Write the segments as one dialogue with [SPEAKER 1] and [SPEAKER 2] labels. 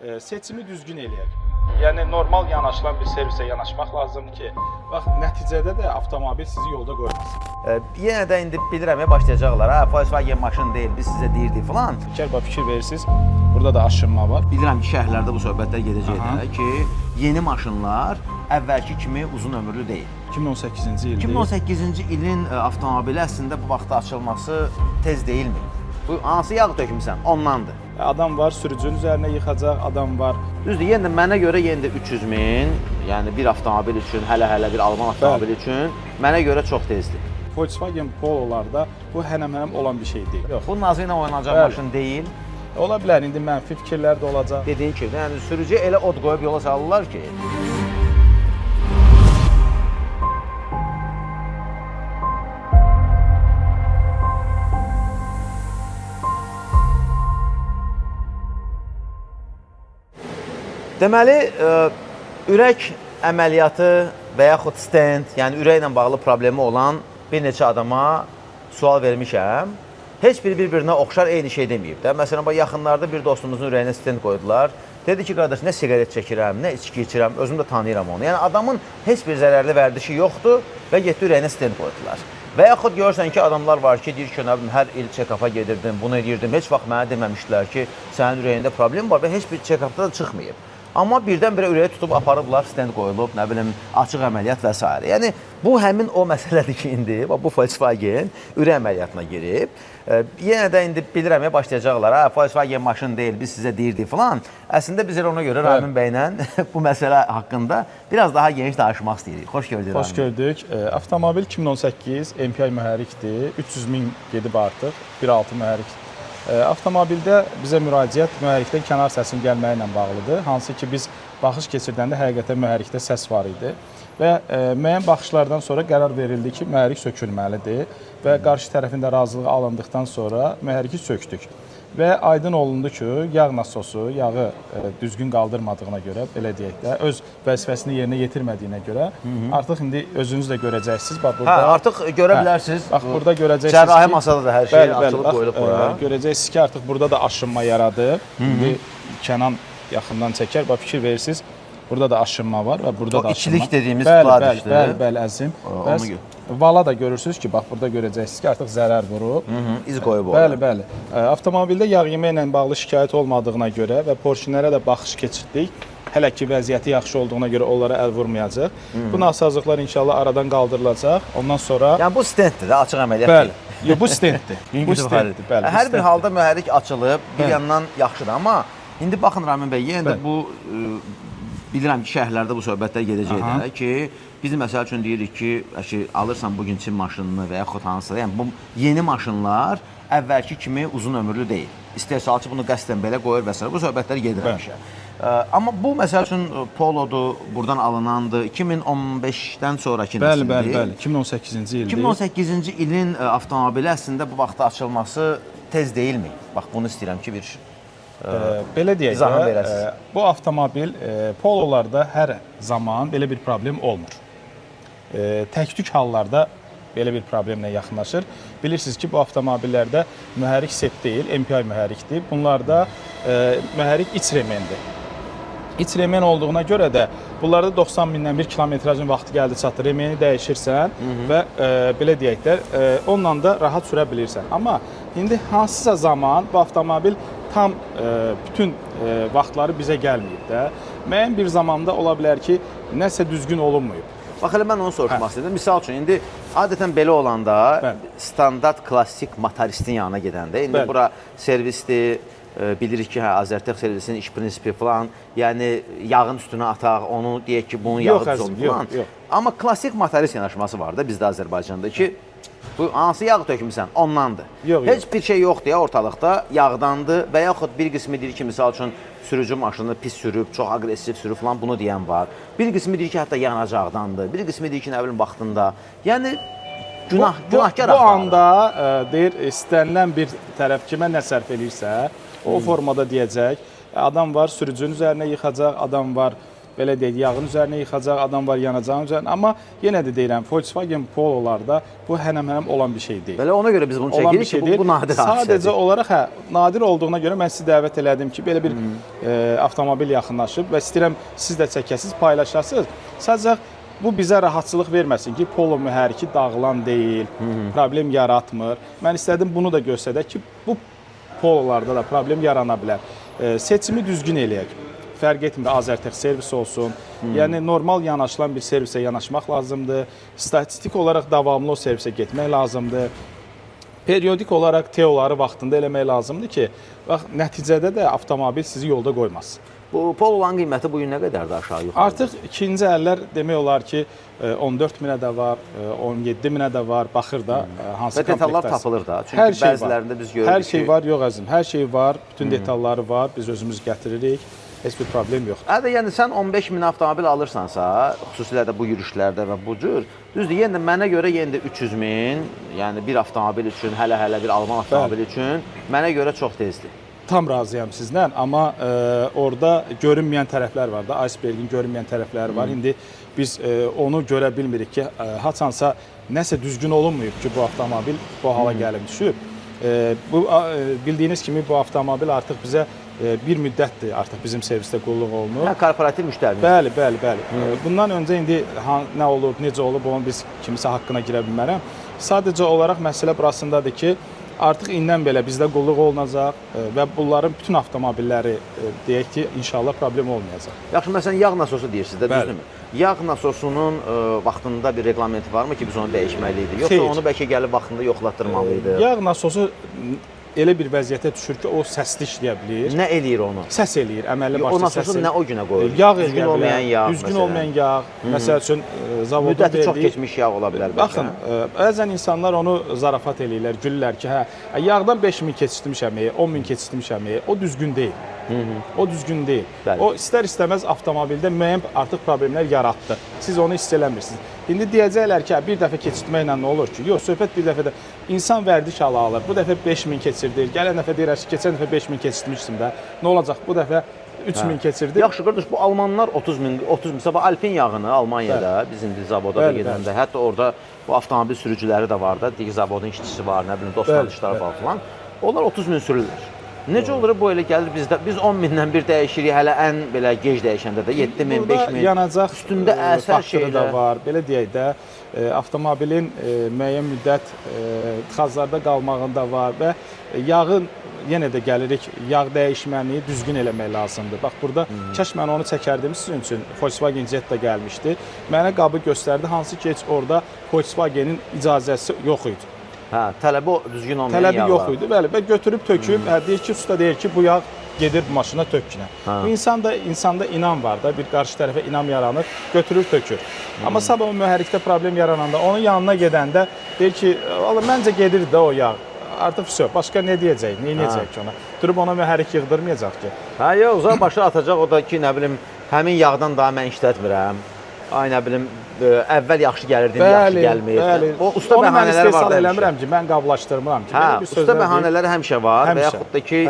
[SPEAKER 1] seçimi düzgün eləyək. Yəni normal yanaşılan bir servisə yanaşmaq lazımdır ki, bax nəticədə də avtomobil sizi yolda qoymasın.
[SPEAKER 2] Yenə də indi bilirəm başlayacaqlar. Ha, Volkswagen maşın deyil, biz sizə deyirdik falan.
[SPEAKER 1] Fikir verirsiniz, burada da aşınma var.
[SPEAKER 2] Bilirəm ki, şəhərlərdə bu söhbətlər gedəcək ki, yeni maşınlar əvvəlki kimi uzun ömürlü deyil.
[SPEAKER 1] 2018-ci ildir.
[SPEAKER 2] 2018-ci ilin avtomobili əslində bu vaxtda açılması tez deyilmi? Bu hansı yağ tökmüsən? Ondandır.
[SPEAKER 1] Adam var, sürücünün üzərinə yıxacaq, adam var.
[SPEAKER 2] Düzdür, yenə mənə görə yenə də 300 min, yəni bir avtomobil üçün, hələ bir Alman avtomobili üçün mənə görə çox tezdir.
[SPEAKER 1] Volkswagen Polo'larda bu hənəm-hənəm olan bir şey deyil.
[SPEAKER 2] Yox, bu nazı ilə oynanacaq maşın deyil.
[SPEAKER 1] Ola bilər, indi mənfi fikirlər də olacaq.
[SPEAKER 2] Dediyin kimi, yəni sürücüyə elə od qoyub yola salırlar ki. Deməli, ürək əməliyyatı və yaxud stent, yəni ürəklə bağlı problemi olan bir neçə adama sual vermişəm. Heç biri bir-birinə oxşar eyni şey deməyib də. Məsələn, yaxınlarda bir dostumuzun ürəyinə stent qoydular. Dedi ki, qardaş, nə siqaret çəkirəm, nə içki içirəm, özüm də tanıyıram onu. Yəni, adamın heç bir zərərli vərdişi yoxdur və getdi ürəyinə stent qoydular. Və yaxud görürsən ki, adamlar var ki, deyir ki, hər il check-up'a gedirdim, bunu edirdim. Heç vaxt mənə deməmişdilər ki, sənin ürəyində problem var və heç bir check-up'da da çıxmayıb. Amma birdən-birə ürəyə tutub aparıblar, stent qoyulub, nə bilim, açıq əməliyyat və s. Yəni, bu həmin o məsələdir ki, indi bu Volkswagen ürək əməliyyatına girib. Yenə də indi bilirəm başlayacaqlar, ha, Volkswagen maşın deyil, biz sizə deyirdik falan. Əslində biz ona görə Ramin bəylə bu məsələ haqqında biraz daha geniş danışmaq istəyirik. Xoş gördük, Ramin.
[SPEAKER 1] Xoş gördük. Avtomobil 2018 MPI mühərrikdir, 300 min gedib artıq, 1.6 mühərrik. Avtomobildə bizə müraciət mühərrikdən kənar səsin gəlməyi ilə bağlıdır. Hansı ki, biz baxış keçirdəndə həqiqətən mühərrikdə səs var idi. Və müəyyən baxışlardan sonra qərar verildi ki, mühərrik sökülməlidir və qarşı tərəfində razılığı alındıqdan sonra mühərriki söktük. Və aydın olundu ki, yağ nasosu yağı düzgün qaldırmadığına görə, belə deyək də, öz vəzifəsini yerinə yetirmədiyinə görə artıq indi özünüz də görəcəksiniz.
[SPEAKER 2] Hə, artıq görə bilərsiniz.
[SPEAKER 1] Bax, burada görəcəksiniz ki,
[SPEAKER 2] cərrahi masada da hər şey açılıb qoyulub bura.
[SPEAKER 1] Görəcəksiniz ki, artıq burada da aşınma yaradı. İndi Kənan yaxından çəkər, bax, fikir verirsiniz. Burada da aşınma var və burada da aşınma. O
[SPEAKER 2] içilik dediyimiz pladişdir.
[SPEAKER 1] Bəli, əzim. Vala da görürsünüz ki, bax, burada görəcəksiniz ki, artıq zərər vurub.
[SPEAKER 2] İz qoyub orada.
[SPEAKER 1] Bəli. Avtomobildə yağ yeməklə bağlı şikayət olmadığına görə və porşinlərə də baxış keçirdik. Hələ ki, vəziyyəti yaxşı olduğuna görə onlara əl vurmayacaq. Bu nasazlıqlar inşallah aradan qaldırılacaq. Ondan sonra...
[SPEAKER 2] Yəni, bu stentdir də, açıq əməliyyat deyil.
[SPEAKER 1] Bəli, bu stentdir. Bu stentdir, bəli.
[SPEAKER 2] Hər bir halda mühərrik açılıb, bir yandan yaxşıdır. Amma indi baxın, Ramin bəy, yenə də bu... Bilirəm ki, şəhərlərdə bu söhbətlər gedəcək ki, biz məsəl üçün deyirik ki, alırsan bugün Çin maşınını və yaxud hansısa, yəni bu yeni maşınlar əvvəlki kimi uzun ömürlü deyil. İstehsalçı bunu qəsdən belə qoyur və s. Bu söhbətlər gedir həmişə. Amma bu məsəl üçün Polo'dur, buradan alınandır, 2015-dən sonraki nəsildir.
[SPEAKER 1] Bəli, 2018-ci ildir.
[SPEAKER 2] 2018-ci ilin avtomobili əslində bu vaxtda açılması tez deyilmi? Bax, bunu istəyirəm ki, bir...
[SPEAKER 1] Belə deyək də, bu avtomobil Pololarda hər zaman belə bir problem olmur. Tək-tük hallarda belə bir problemlə yaxınlaşır. Bilirsiniz ki, bu avtomobillərdə mühərrik set deyil, MPI mühərrikdir. Bunlarda mühərrik iç remendir. İç remen olduğuna görə də bunlarda 90 mindən bir kilometrajın vaxtı gəldi çatdı. Remeni dəyişirsən və belə deyək də, onunla da rahat sürə bilirsən. Amma indi hansısa zaman bu avtomobil tam bütün vaxtları bizə gəlməyib də. Müəyyən bir zamanda ola bilər ki, nəsə düzgün olunmayıb.
[SPEAKER 2] Bax, elə mən onu soruşmaq istədim. Misal üçün, indi adətən belə olanda standart klassik motoristin yanına gedəndə, indi bura servisdir, bilirik ki, Azərtəx servisinin iş prinsipi falan, yəni yağın üstünə ataq, onu deyək ki, bunun yağı düz olun falan. Amma klassik motorist yanaşması var da bizdə Azərbaycanda ki, bu hansı yağ tökmüsən? Ondandır. Heç bir şey yoxdur ya ortalıqda, yağdandır və yaxud bir qismi deyir ki, misal üçün sürücü maşını pis sürüb, çox aqressiv sürüb falan, bunu deyən var. Bir qismi deyir ki, hətta yanacaqdandır, bir qismi deyir ki, nə bilim, vaxtında. Yəni, günahkar axtarır.
[SPEAKER 1] Bu anda deyir, istənilən bir tərəf kimə nə sərf edirsə, o formada deyəcək. Adam var, sürücünün üzərinə yıxacaq, adam var, belə deyək, yağın üzərinə yıxacaq, adam var yanacağın üzərinə. Amma yenə də deyirəm, Volkswagen Pololarda bu hənəm-hənəm olan bir şey deyil.
[SPEAKER 2] Belə ona görə biz bunu
[SPEAKER 1] Olan bir
[SPEAKER 2] çəkirik
[SPEAKER 1] şey
[SPEAKER 2] ki,
[SPEAKER 1] deyil.
[SPEAKER 2] bu nadir hadisədir.
[SPEAKER 1] Sadəcə olaraq nadir olduğuna görə mən sizi dəvət elədim ki, belə bir avtomobil yaxınlaşıb və istəyirəm siz də çəkəsiniz, paylaşasınız. Sadəcə bu bizə rahatçılıq verməsin ki, Polo mühərriki dağılan deyil, problem yaratmır. Mən istədim bunu da göstərək ki, bu Pololarda da problem yarana bilər. Seçimi düzgün eləyək. Fərq etmir, Azərtex servis olsun. Yəni normal yanaşılan bir servisə yanaşmaq lazımdır. Statistik olaraq davamlı o servisə getmək lazımdır. Periodik olaraq TEO'ları vaxtında eləmək lazımdır ki, bax nəticədə də avtomobil sizi yolda qoymaz.
[SPEAKER 2] Bu Poloların qiyməti bu gün nə qədərdir aşağı yuxarı?
[SPEAKER 1] Artıq ikinci əllər demək olar ki, 14 minə də var, 17 minə də var, baxır da hansı
[SPEAKER 2] komplektasiya. Və detallar tapılır da. Çünki bəzilərində biz görürük ki...
[SPEAKER 1] Hər şey var, yox əzim, hər şey var, bütün detalları var, biz özümüz gətiririk. Heç bir problem yoxdur.
[SPEAKER 2] Hədə, yəni sən 15 min avtomobil alırsansa, xüsusilə də bu yürüşlərdə və bu cür, düzdür, yenə mənə görə yenə də 300 min, yəni bir avtomobil üçün, hələ bir Alman avtomobili üçün mənə görə çox tezdir.
[SPEAKER 1] Tam razıyam sizlə, amma orada görünməyən tərəflər var da, icebergin görünməyən tərəfləri var. İndi biz onu görə bilmirik ki, haçansa nəsə düzgün olunmayıb ki, bu avtomobil bu hala gəlib düşüb. Bildiyiniz kimi bu avtomobil artıq bizə bir müddətdir artıq bizim servisdə qulluq olunur.
[SPEAKER 2] Korporativ müştərimiz.
[SPEAKER 1] Bəli. Bundan öncə indi nə olub, necə olub, onu biz kimisə haqqına girə bilmərəm. Sadəcə olaraq məsələ burasındadır ki, artıq indən belə bizdə qulluq olunacaq və bunların bütün avtomobilləri deyək ki, inşallah problem olmayacaq.
[SPEAKER 2] Yaxşı, məsələn, yağ nasosu deyirsiniz də, düzdürmü? Yağ nasosunun vaxtında bir reqlamenti varmı ki, biz onu dəyişməliydik? Yoxsa onu bəlkə gəlib vaxtında yoxlatdırmalıydı?
[SPEAKER 1] Yağ nasosu elə bir vəziyyətə düşür ki, o səsli işləyə bilir.
[SPEAKER 2] Nə eləyir onu?
[SPEAKER 1] Səs eləyir, əməlli başlı səs.
[SPEAKER 2] O nasosu nə o günə qoyur?
[SPEAKER 1] Yağ
[SPEAKER 2] düzgün olmayan yağ.
[SPEAKER 1] Düzgün olmayan yağ. Məsəl üçün zavodun
[SPEAKER 2] müddəti çox keçmiş yağ ola bilər.
[SPEAKER 1] Baxın, bəzən insanlar onu zarafat eləyirlər, gülürlər ki, yağdan 5000 keçirtmişəm, 10000 keçirtmişəm, o düzgün deyil. O düzgün deyil. O istər-istəməz avtomobildə müəyyən artıq problemlər yaratdı. Siz onu hiss eləmirsiniz. İndi deyəcəklər ki, bir dəfə keçirtməklə nə olur ki? Yox, söhbət bir dəfə də insan vərdiş alır. Bu dəfə 5000 keçirdir. Gələn dəfə deyirlər ki, keçən dəfə 5000 keçirtmişdim də. Nə olacaq? Bu dəfə 3000 keçirdi.
[SPEAKER 2] Yaxşı qardaş, bu almanlar 30 min, məsələn, Alpin yağını Almaniyada, biz indi zavoda da gedəndə, hətta orada bu avtomobil sürücüləri də var da, deyək zavodun işçisi var, nə bilim, dostanışları var falan. Onlar 30 min sürürlər. Necə olur bu elə gəlir bizdə? Biz 10 mindən bir dəyişirik, hələ ən belə gec dəyişəndə də 7 min, 5 min.
[SPEAKER 1] Yanacaq
[SPEAKER 2] üstündə əsər
[SPEAKER 1] şey də var. Belə deyək də, avtomobilin müəyyən müddət tıxaclarda qalmağında var və yağın yenə də gəlirik, yağ dəyişməni düzgün eləmək lazımdır. Bax, burada kaş mən onu çəkərdim sizin üçün. Volkswagen Jetta gəlmişdi. Mənə qabı göstərdi, hansı ki, heç orada Volkswagenin icazəsi yox idi.
[SPEAKER 2] Hə, tələbi düzgün olmayan
[SPEAKER 1] yağlar.
[SPEAKER 2] Tələbi
[SPEAKER 1] yox idi, bəli. Və götürüb töküb, deyir ki, usta deyir ki, bu yağ gedir maşına tökünə. Bu insanda inam var da, bir qarşı tərəfə inam yaranır, götürür tökür. Amma sabah o mühərrikdə problem yarananda, onun yanına gedəndə deyir ki, məncə gedir də o yağ. Artıq başqa nə deyəcək, nə edəcək ki ona? Durub ona mühərrik yığdırmayacaq ki.
[SPEAKER 2] Hə, yox, o başa atacaq, o da ki, nə bilim, həmin yağdan daha mən işlətmirəm. Ay, nə bilim, əvvəl yaxşı gəlirdi, yaxşı gəlməyir. O usta bəhanələri var da
[SPEAKER 1] eləmirəm ki, mən qablaşdırmıram ki.
[SPEAKER 2] Hə, usta bəhanələri həmişə var və yaxud da ki,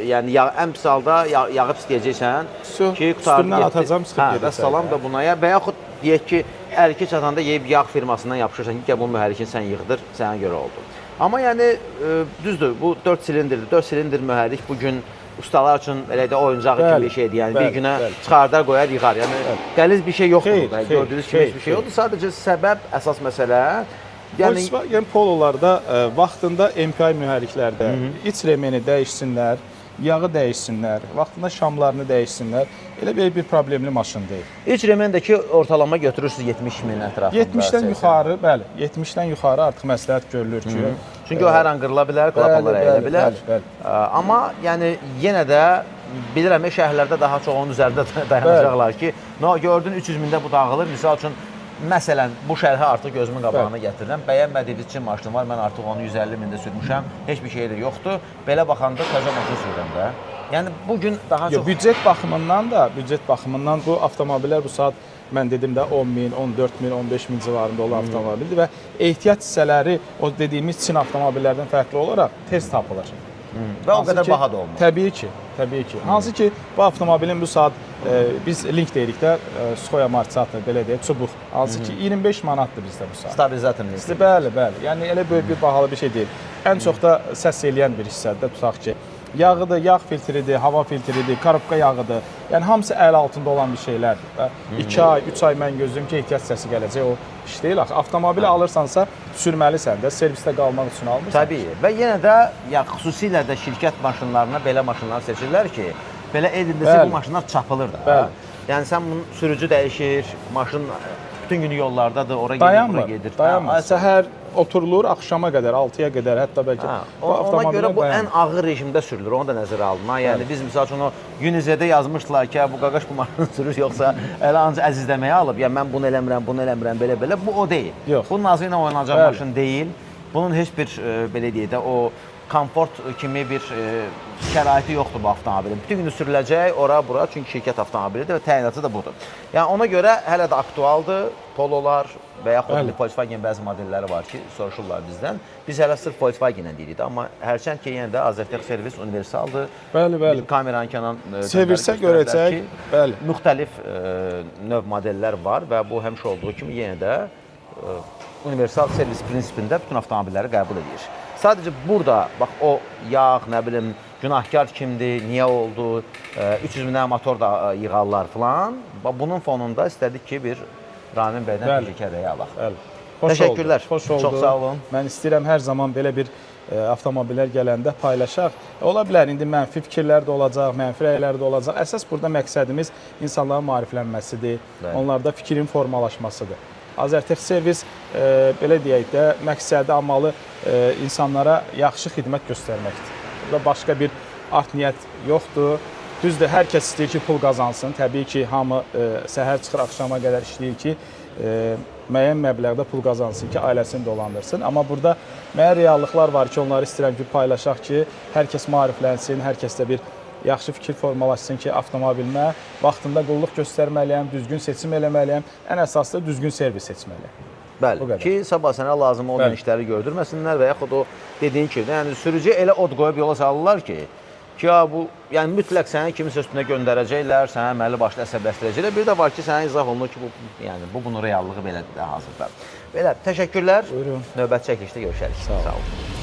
[SPEAKER 2] yəni ən pis halda yağı pis deyəcəksən ki,
[SPEAKER 1] üstündən atacam, sıxıb gedəcək.
[SPEAKER 2] Və salam da buna. Və yaxud deyək ki, ərki çatanda yeyib yağ firmasından yapışırsan ki, bu mühərrikin sən yığdır, sənə görə oldu. Amma yəni, düzdür, bu 4 silindirdir. 4 silindir mühərrik bugün ustalar üçün elə də oyuncaq kimi bir şeydir. Yəni bir günə çıxardar, qoyar, yığar. Yəni qəliz bir şey yoxdur. Gördüyünüz kimi heç bir şey yoxdur. Sadəcə səbəb, əsas məsələ.
[SPEAKER 1] Yəni Pololarda vaxtında MPI mühərriklərdə iç remeni dəyişsinlər, yağı dəyişsinlər, vaxtında şamlarını dəyişsinlər. Elə bir problemli maşın deyil.
[SPEAKER 2] İç remendəki ortalama götürürsünüz 70 min ətrafında.
[SPEAKER 1] 70-dən yuxarı, bəli, 70-dən yuxarı artıq məsləhət görülür ki,
[SPEAKER 2] çünki o hər an qırıla bilər, klapanlar əyilə bilər. Amma yəni yenə də bilirəm, şəhərlərdə daha çox onun üzərində dayanacaqlar ki, gördün 300 mində bu dağılır. Misal üçün, məsələn, bu şərhə artıq gözümün qabağına gətirirəm. Bəyənmədiyiniz Çin maşını var, mən artıq onu 150 mində sürmüşəm, heç bir şey də yoxdur. Belə baxanda təzə maşın sürürəm də. Yəni bugün daha çox...
[SPEAKER 1] Büdcet baxımından bu avtomobillər bu saat mən dedim də 10 min, 14 min, 15 min civarında olan avtomobildir və ehtiyat hissələri o dediyimiz Çin avtomobillərdən fərqli olaraq tez tapılır.
[SPEAKER 2] Və o qədər baha da olmur.
[SPEAKER 1] Təbii ki. Təbii ki. Hansı ki, bu avtomobilin bu saat biz link deyirik də, Skoya markası belə deyək, çubuq. Hansı ki, 25 manatdır bizdə bu saat.
[SPEAKER 2] Stabilizator linki.
[SPEAKER 1] Bəli, bəli. Yəni elə böyük bir bahalı bir şey deyil. Ən çox da səs eləyən bir hissədir, tutaq ki, yağıdır, yağ filtridir, hava filtridir, korobka yağıdır. Yəni hamısı əl altında olan bir şeylərdir. Və 2 ay, 3 ay mən gözləyim ki, ehtiyac səsi gələcək, o iş deyil axı. Avtomobili alırsansa sürməlisən də, servisdə qalmaq üçün almırsan.
[SPEAKER 2] Təbii. Və yenə də ya xüsusilə də şirkət maşınlarına belə maşınlar seçirlər ki, belə edildisə bu maşınlar çapılır da.
[SPEAKER 1] Bəli.
[SPEAKER 2] Yəni sən bunun sürücü dəyişir, maşın bütün günü yollardadır, ora gedir, bura gedir.
[SPEAKER 1] Dayanmır. Səhər oturulur, axşama qədər, 6-ya qədər, hətta bəlkə
[SPEAKER 2] ona görə bu ən ağır rejimdə sürülür, onu da nəzərə alınır. Yəni biz misal üçün o Unizedə yazmışdılar ki, bu qaqaş bu maşını sürür, yoxsa elə ancaq əzizləməyə alıb, yəni mən bunu eləmirəm, belə-belə. Bu o deyil.
[SPEAKER 1] Yox.
[SPEAKER 2] Bu nazı ilə oynanacaq maşın deyil. Bunun heç bir belə deyək də o komfort kimi bir şəraiti yoxdur bu avtomobilin. Bütün günü sürüləcək ora-bura, çünki şirkət avtomobilidir və təyinatı da budur. Yəni ona görə hələ də aktualdır. Pololar və yaxud Volkswagen bəzi modelləri var ki, soruşurlar bizdən. Biz hələ sırf Volkswagen-lə deyirik, amma hərçənd ki, yenə də Azertech servis universaldır.
[SPEAKER 1] Bəli, bəli.
[SPEAKER 2] Bir kameranın kənan
[SPEAKER 1] servisdə görəcək, bəli.
[SPEAKER 2] Müxtəlif növ modellər var və bu həmişə olduğu kimi yenə də universal servis prinsipində bütün avtomobilləri qəbul edir. Sadəcə burada, bax, o yağ, nə bilim, günahkar kimdir, niyə oldu, 300 minə motor da yığarlar filan. Bunun fonunda istədik ki, bir Ramin bəydən bir hekayəyə alaq. Təşəkkürlər.
[SPEAKER 1] Xoş oldu.
[SPEAKER 2] Çox sağ olun.
[SPEAKER 1] Mən istəyirəm hər zaman belə bir avtomobillər gələndə paylaşaq. Ola bilər, indi mənfi fikirlər də olacaq, mənfi rəylər də olacaq. Əsas burada məqsədimiz insanların maariflənməsidir, onlarda fikrin formalaşmasıdır. Azertech servis, belə deyək də, məqsədi, amalı insanlara yaxşı xidmət göstərməkdir. Burada başqa bir art niyyət yoxdur. Düzdür, hər kəs istəyir ki, pul qazansın. Təbii ki, hamı səhər çıxır, axşama qədər işləyir ki, müəyyən məbləğdə pul qazansın ki, ailəsini dolandırsın. Amma burada müəyyən reallıqlar var ki, onları istəyirəm ki, paylaşaq ki, hər kəs maariflənsin, hər kəsdə bir yaxşı fikir formalaşsın ki, avtomobilimə vaxtında qulluq göstərməliyəm, düzgün seçim eləməliyəm, ən əsası da düzgün servis seçməliyəm.
[SPEAKER 2] Bəli, ki, sabah sənə lazım olmayan işləri gördürməsinlər və yaxud o dediyin kimi, yəni sürücü elə od qoyub yola salırlar ki, bu, yəni mütləq səni kimisə üstünə göndərəcəklər, sənə əməlli başlı əsəbləşdirəcəklər. Bir də var ki, sənə izah olunur ki, bunun reallığı belədir də hazırda. Belə, təşəkkürlər.
[SPEAKER 1] Buyurun.
[SPEAKER 2] Növbəti çəkilişdə görüşərik. Sağ olun.